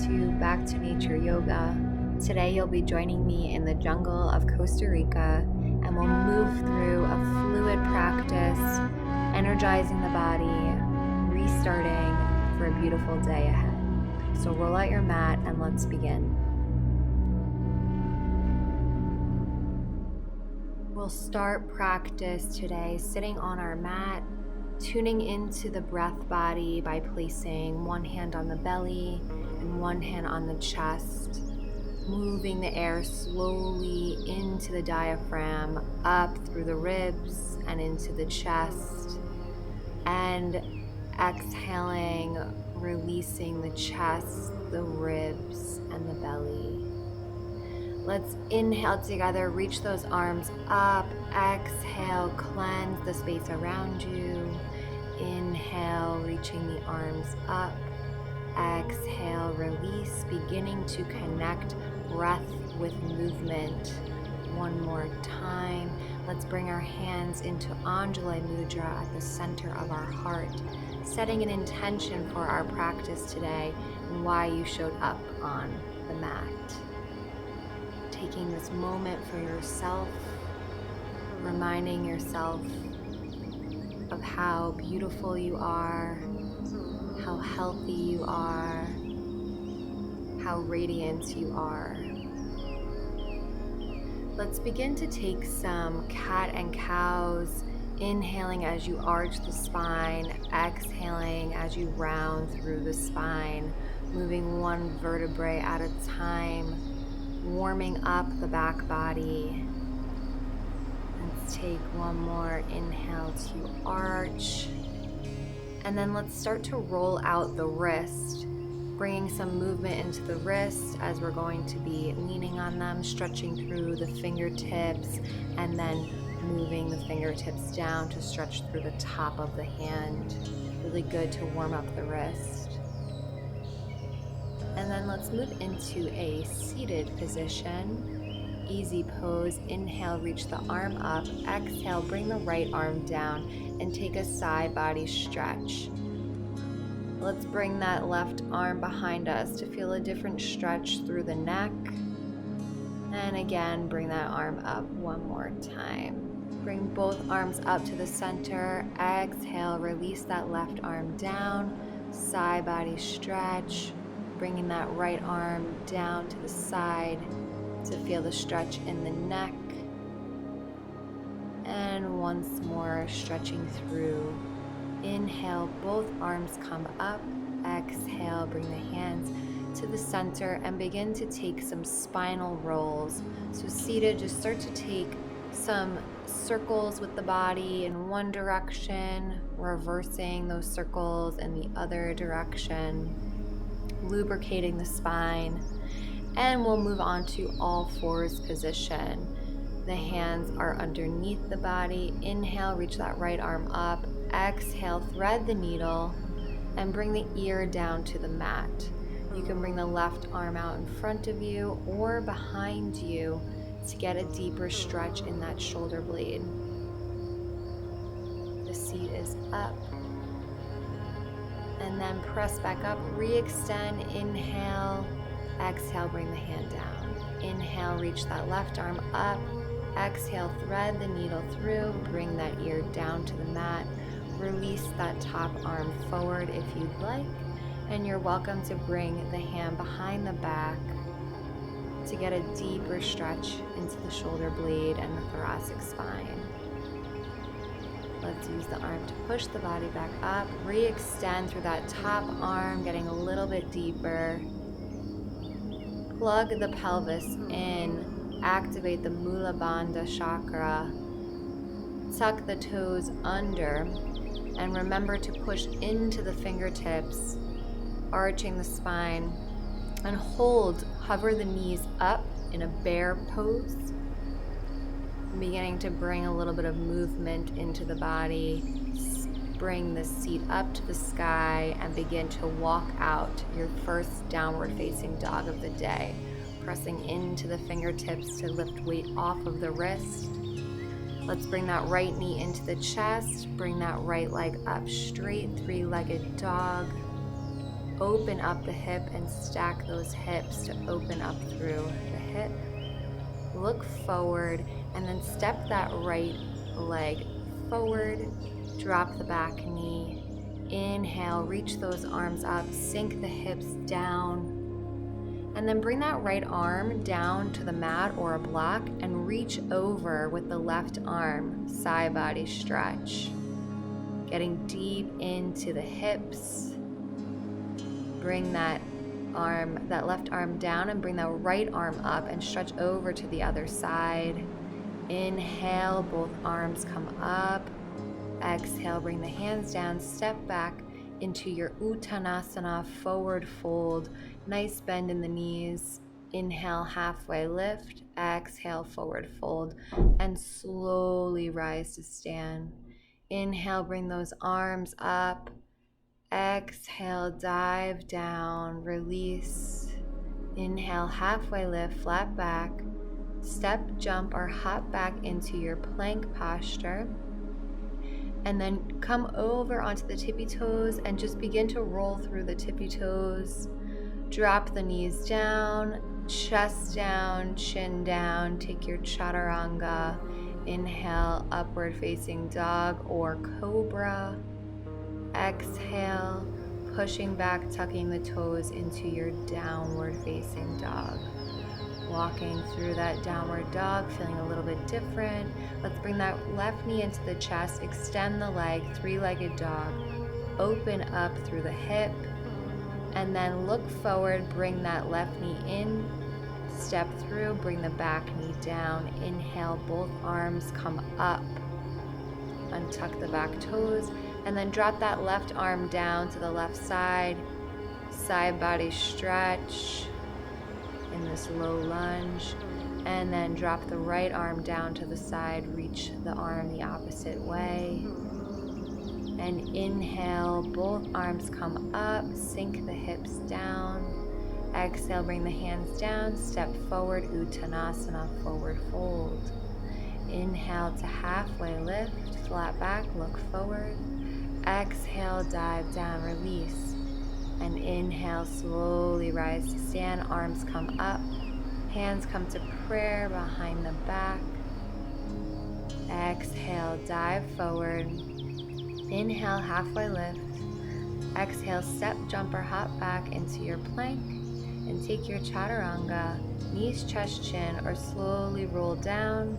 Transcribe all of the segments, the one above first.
to Back to Nature Yoga. Today you'll be joining me in the jungle of Costa Rica, and we'll move through a fluid practice, energizing the body, restarting for a beautiful day ahead. So roll out your mat and let's begin. We'll start practice today sitting on our mat, tuning into the breath body by placing one hand on the belly and one hand on the chest, moving the air slowly into the diaphragm, up through the ribs and into the chest, and exhaling, releasing the chest, the ribs, and the belly. Let's inhale together, reach those arms up, exhale, cleanse the space around you. Inhale, reaching the arms up, exhale, release, beginning to connect breath with movement. One more time. Let's bring our hands into Anjali Mudra at the center of our heart, setting an intention for our practice today and why you showed up on the mat. Taking this moment for yourself, reminding yourself of how beautiful you are, how healthy you are, how radiant you are. Let's begin to take some cat and cows, inhaling as you arch the spine, exhaling as you round through the spine, moving one vertebrae at a time, warming up the back body. Let's take one more inhale to arch. And then let's start to roll out the wrist, bringing some movement into the wrist as we're going to be leaning on them, stretching through the fingertips, and then moving the fingertips down to stretch through the top of the hand. Really good to warm up the wrist. And then let's move into a seated position. Easy pose. Inhale, reach the arm up. Exhale, bring the right arm down and take a side body stretch. Let's bring that left arm behind us to feel a different stretch through the neck. And again, bring that arm up one more time. Bring both arms up to the center. Exhale, release that left arm down. Side body stretch. Bringing that right arm down to the side to feel the stretch in the neck. And once more, stretching through. Inhale, both arms come up. Exhale, bring the hands to the center and begin to take some spinal rolls. So seated, just start to take some circles with the body in one direction, reversing those circles in the other direction, lubricating the spine. And we'll move on to all fours position. The hands are underneath the body. Inhale, reach that right arm up. Exhale, thread the needle and bring the ear down to the mat. You can bring the left arm out in front of you or behind you to get a deeper stretch in that shoulder blade. The seat is up. And then press back up, re-extend, inhale, exhale, bring the hand down. Inhale, reach that left arm up. Exhale, thread the needle through, bring that ear down to the mat. Release that top arm forward if you'd like. And you're welcome to bring the hand behind the back to get a deeper stretch into the shoulder blade and the thoracic spine. Let's use the arm to push the body back up, re-extend through that top arm, getting a little bit deeper. Plug the pelvis in, activate the Mula Bandha chakra, tuck the toes under, and remember to push into the fingertips, arching the spine, and hold, hover the knees up in a bear pose. Beginning to bring a little bit of movement into the body. Bring the seat up to the sky and begin to walk out your first downward facing dog of the day. Pressing into the fingertips to lift weight off of the wrist. Let's bring that right knee into the chest. Bring that right leg up straight, three-legged dog. Open up the hip and stack those hips to open up through the hip. Look forward and then step that right leg forward. Drop the back knee. Inhale, reach those arms up, sink the hips down. And then bring that right arm down to the mat or a block and reach over with the left arm, side body stretch. Getting deep into the hips. Bring that left arm down and bring that right arm up and stretch over to the other side. Inhale, both arms come up. Exhale, bring the hands down, step back into your Uttanasana, forward fold. Nice bend in the knees. Inhale, halfway lift. Exhale, forward fold. And slowly rise to stand. Inhale, bring those arms up. Exhale, dive down, release. Inhale, halfway lift, flat back. Step, jump, or hop back into your plank posture. And then come over onto the tippy toes and just begin to roll through the tippy toes. Drop the knees down, chest down, chin down. Take your chaturanga. Inhale, upward facing dog or cobra. Exhale, pushing back, tucking the toes into your downward facing dog. Walking through that downward dog, feeling a little bit different. Let's bring that left knee into the chest, extend the leg, three-legged dog. Open up through the hip, and then look forward, bring that left knee in, step through, bring the back knee down. Inhale, both arms come up. Untuck the back toes, and then drop that left arm down to the left side. Side body stretch in this low lunge, and then drop the right arm down to the side, reach the arm the opposite way. And inhale, both arms come up, sink the hips down. Exhale, bring the hands down, step forward, Uttanasana, forward fold. Inhale to halfway lift, flat back, look forward. Exhale, dive down, release. And inhale, slowly rise to stand, arms come up, hands come to prayer behind the back. Exhale, dive forward. Inhale, halfway lift. Exhale, step, jump, or hop back into your plank and take your chaturanga, knees, chest, chin, or slowly roll down.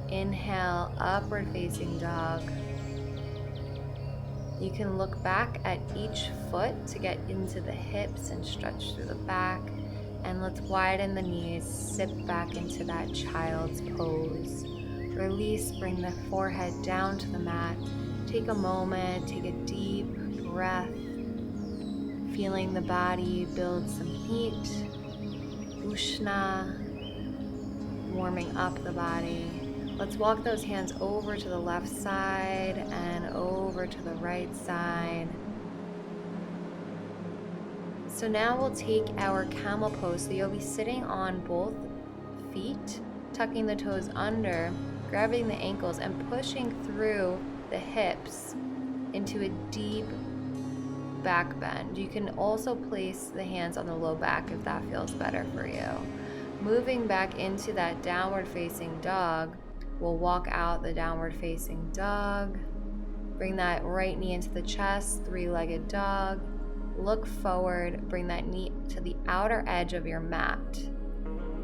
Inhale, upward facing dog. You can look back at each foot to get into the hips and stretch through the back. And let's widen the knees, sit back into that child's pose. Release, bring the forehead down to the mat. Take a moment, take a deep breath. Feeling the body build some heat. Ushna, warming up the body. Let's walk those hands over to the left side and over to the right side. So now we'll take our camel pose. So you'll be sitting on both feet, tucking the toes under, grabbing the ankles and pushing through the hips into a deep back bend. You can also place the hands on the low back if that feels better for you. Moving back into that downward facing dog. We'll walk out the downward facing dog. Bring that right knee into the chest, three-legged dog. Look forward, bring that knee to the outer edge of your mat.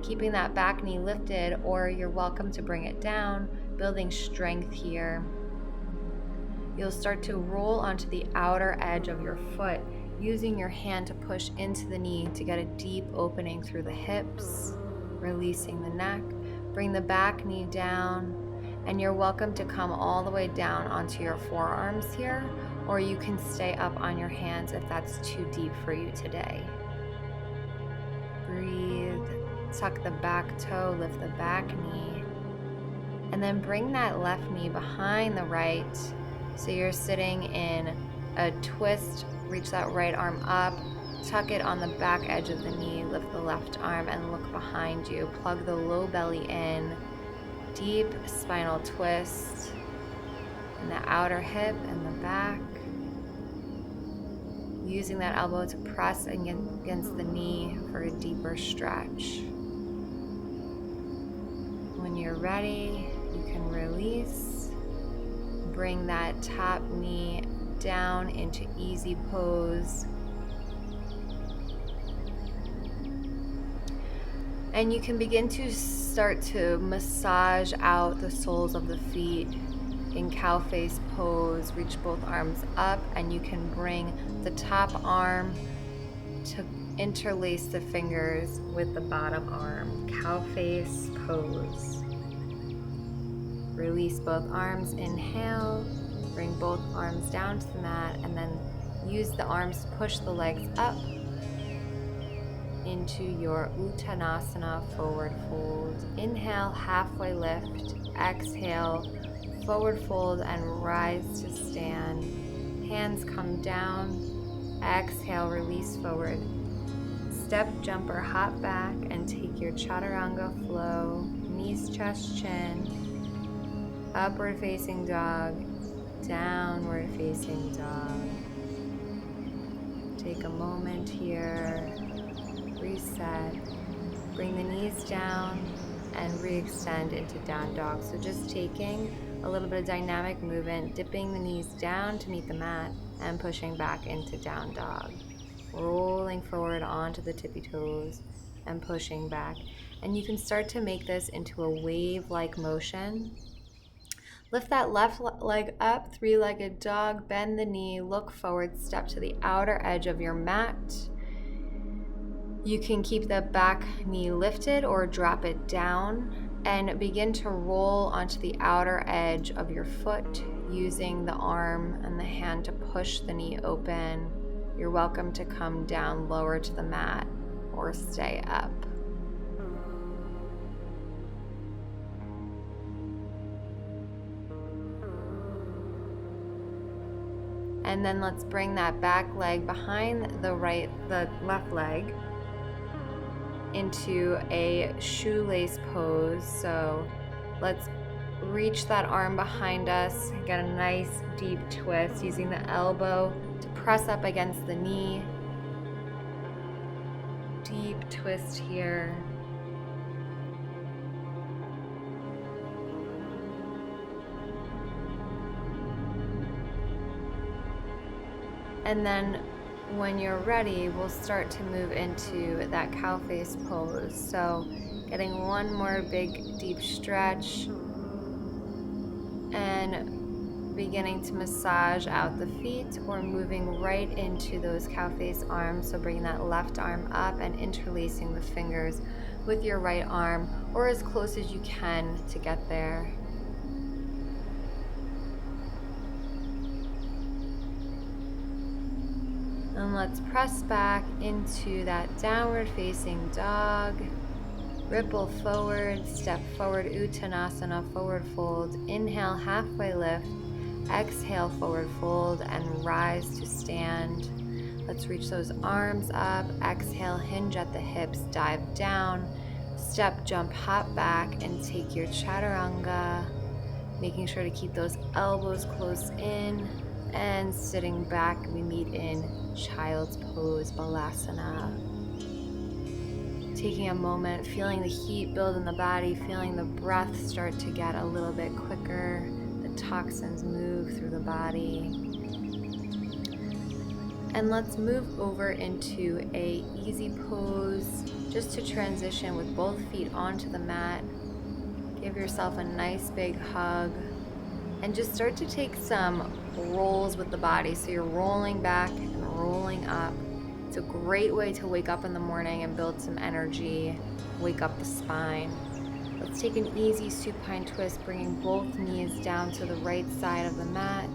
Keeping that back knee lifted, or you're welcome to bring it down, building strength here. You'll start to roll onto the outer edge of your foot, using your hand to push into the knee to get a deep opening through the hips, releasing the neck. Bring the back knee down, and you're welcome to come all the way down onto your forearms here, or you can stay up on your hands if that's too deep for you today. Breathe, tuck the back toe, lift the back knee, and then bring that left knee behind the right. So you're sitting in a twist, reach that right arm up, tuck it on the back edge of the knee, lift the left arm and look behind you. Plug the low belly in, deep spinal twist in the outer hip and the back. using that elbow to press against the knee for a deeper stretch. When you're ready, you can release. Bring that top knee down into easy pose. And you can begin to start to massage out the soles of the feet in cow face pose. Reach both arms up, and you can bring the top arm to interlace the fingers with the bottom arm. Cow face pose. Release both arms, inhale, bring both arms down to the mat, and then use the arms to push the legs up into your Uttanasana forward fold. Inhale, halfway lift. Exhale, forward fold and rise to stand. Hands come down. Exhale, release forward. Step, jump, or hop back and take your chaturanga flow. Knees, chest, chin. Upward facing dog. Downward facing dog. Take a moment here. Reset. Bring the knees down and re-extend into down dog. So just taking a little bit of dynamic movement, dipping the knees down to meet the mat and pushing back into down dog. Rolling forward onto the tippy toes and pushing back. And you can start to make this into a wave-like motion. Lift that left leg up, three-legged dog, bend the knee, look forward, step to the outer edge of your mat. You can keep the back knee lifted or drop it down and begin to roll onto the outer edge of your foot using the arm and the hand to push the knee open. You're welcome to come down lower to the mat or stay up. And then let's bring that back leg behind the left leg into a shoelace pose. So let's reach that arm behind us, get a nice deep twist using the elbow to press up against the knee. Deep twist here. And then when you're ready, we'll start to move into that cow face pose. So getting one more big deep stretch and beginning to massage out the feet or moving right into those cow face arms. So bringing that left arm up and interlacing the fingers with your right arm or as close as you can to get there. And let's press back into that downward facing dog. Ripple forward, step forward, Uttanasana, forward fold. Inhale, halfway lift. Exhale, forward fold and rise to stand. Let's reach those arms up. Exhale, hinge at the hips, dive down. Step, jump, hop back and take your chaturanga. Making sure to keep those elbows close in. And sitting back, we meet in child's pose, balasana. Taking a moment, feeling the heat build in the body, feeling the breath start to get a little bit quicker, the toxins move through the body. And let's move over into a easy pose, just to transition with both feet onto the mat. Give yourself a nice big hug. And just start to take some rolls with the body. So you're rolling back and rolling up. It's a great way to wake up in the morning and build some energy, wake up the spine. Let's take an easy supine twist, bringing both knees down to the right side of the mat.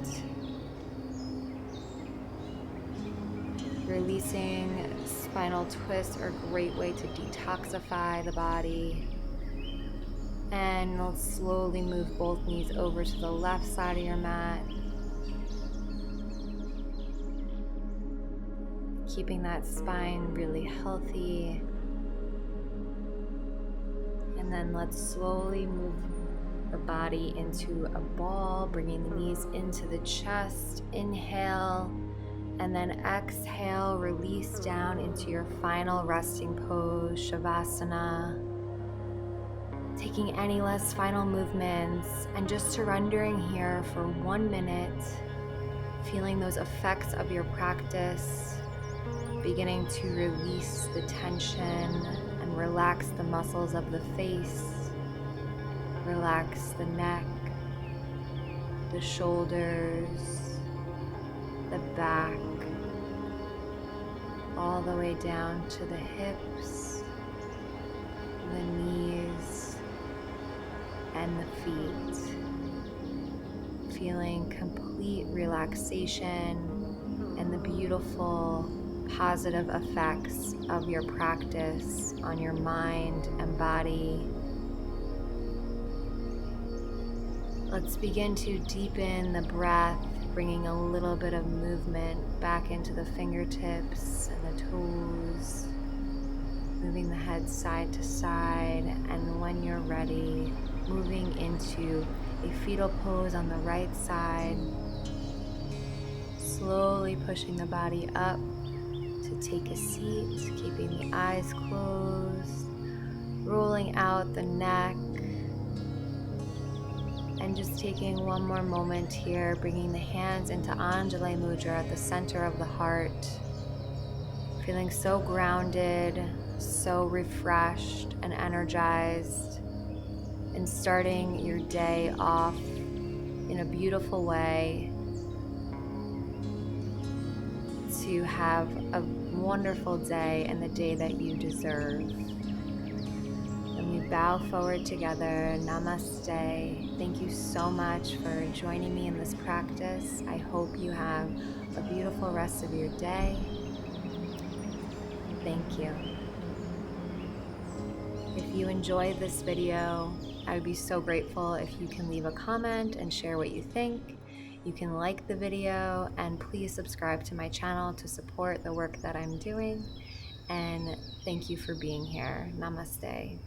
Releasing spinal twists are a great way to detoxify the body. And we'll slowly move both knees over to the left side of your mat. Keeping that spine really healthy. And then let's slowly move the body into a ball, bringing the knees into the chest. Inhale And then exhale, release down into your final resting pose, Shavasana. Taking any less final movements and just surrendering here for 1 minute, feeling those effects of your practice, beginning to release the tension and relax the muscles of the face, relax the neck, the shoulders, the back, all the way down to the hips, the knees, and the feet. Feeling complete relaxation and the beautiful positive effects of your practice on your mind and body. Let's begin to deepen the breath, bringing a little bit of movement back into the fingertips and the toes, moving the head side to side, and when you're ready, moving into a fetal pose on the right side, slowly pushing the body up to take a seat, keeping the eyes closed, rolling out the neck, and just taking one more moment here, bringing the hands into Anjali Mudra at the center of the heart, feeling so grounded, so refreshed and energized, and starting your day off in a beautiful way to have a wonderful day and the day that you deserve. And we bow forward together. Namaste. Thank you so much for joining me in this practice. I hope you have a beautiful rest of your day. Thank you. If you enjoyed this video, I would be so grateful if you can leave a comment and share what you think. You can like the video and please subscribe to my channel to support the work that I'm doing. And thank you for being here. Namaste.